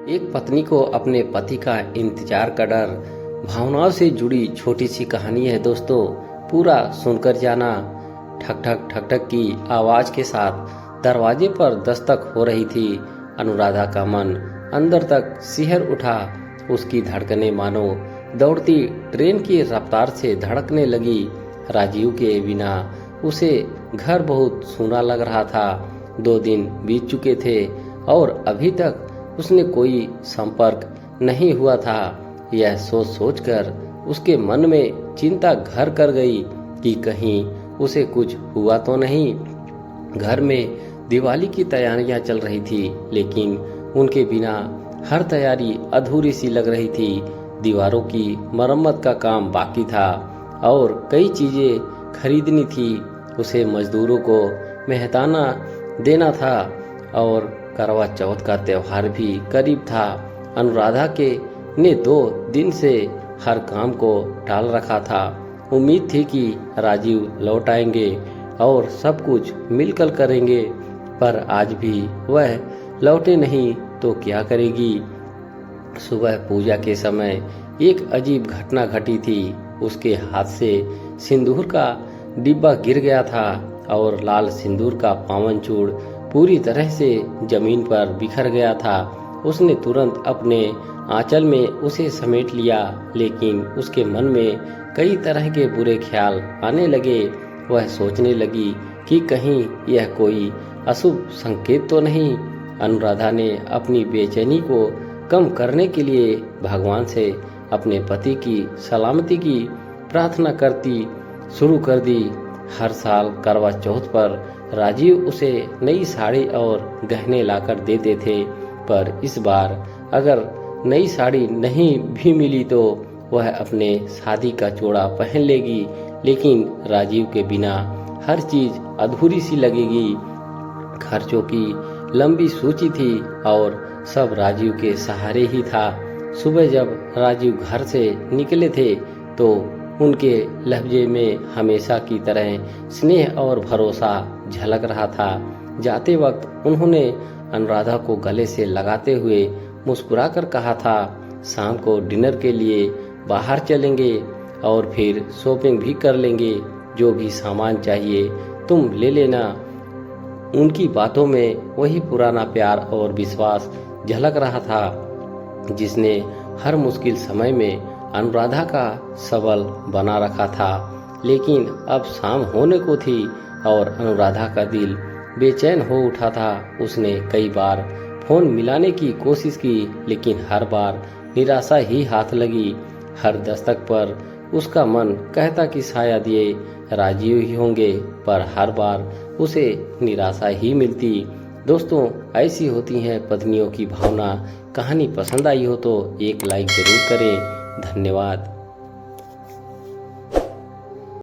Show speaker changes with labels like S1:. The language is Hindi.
S1: एक पत्नी को अपने पति का इंतजार का डर भावनाओं से जुड़ी छोटी सी कहानी है दोस्तों। पूरा सुनकर जाना। ठक ठक ठक ठक की आवाज के साथ दरवाजे पर दस्तक हो रही थी। अनुराधा का मन अंदर तक सिहर उठा। उसकी धड़कनें मानो दौड़ती ट्रेन की रफ्तार से धड़कने लगी। राजीव के बिना उसे घर बहुत सूना लग रहा था। 2 दिन बीत चुके थे और अभी तक उसने कोई संपर्क नहीं हुआ था। यह सोच सोचकर उसके मन में चिंता घर कर गई कि कहीं उसे कुछ हुआ तो नहीं। घर में दिवाली की तैयारियां चल रही थी, लेकिन उनके बिना हर तैयारी अधूरी सी लग रही थी। दीवारों की मरम्मत का काम बाकी था और कई चीजें खरीदनी थी। उसे मजदूरों को मेहनताना देना था और करवा चौथ का त्योहार भी करीब था। अनुराधा के ने 2 दिन से हर काम को टाल रखा था। उम्मीद थी कि राजीव लौट आएंगे और सब कुछ मिलकर करेंगे, पर आज भी वह लौटे नहीं तो क्या करेगी। सुबह पूजा के समय एक अजीब घटना घटी थी। उसके हाथ से सिंदूर का डिब्बा गिर गया था और लाल सिंदूर का पावन चूड़ पूरी तरह से जमीन पर बिखर गया था। उसने तुरंत अपने आंचल में उसे समेट लिया, लेकिन उसके मन में कई तरह के बुरे ख्याल आने लगे। वह सोचने लगी कि कहीं यह कोई अशुभ संकेत तो नहीं। अनुराधा ने अपनी बेचैनी को कम करने के लिए भगवान से अपने पति की सलामती की प्रार्थना करती शुरू कर दी। हर साल करवा चौथ पर राजीव उसे नई साड़ी और गहने लाकर देते थे, पर इस बार अगर नई साड़ी नहीं भी मिली तो वह अपने शादी का जोड़ा पहन लेगी। लेकिन राजीव के बिना हर चीज अधूरी सी लगेगी। खर्चों की लंबी सूची थी और सब राजीव के सहारे ही था। सुबह जब राजीव घर से निकले थे तो उनके लहजे में हमेशा की तरह स्नेह और भरोसा झलक रहा था। जाते वक्त उन्होंने अनुराधा को गले से लगाते हुए मुस्कुराकर कहा था, शाम को डिनर के लिए बाहर चलेंगे और फिर शॉपिंग भी कर लेंगे। जो भी सामान चाहिए तुम ले लेना। उनकी बातों में वही पुराना प्यार और विश्वास झलक रहा था जिसने हर मुश्किल समय में अनुराधा का सबल बना रखा था। लेकिन अब शाम होने को थी और अनुराधा का दिल बेचैन हो उठा था। उसने कई बार फोन मिलाने की कोशिश की, लेकिन हर बार निराशा ही हाथ लगी। हर दस्तक पर उसका मन कहता कि शायद ये राजीव ही होंगे, पर हर बार उसे निराशा ही मिलती। दोस्तों, ऐसी होती हैं पत्नियों की भावना। कहानी पसंद आई हो तो एक लाइक जरूर करें। धन्यवाद।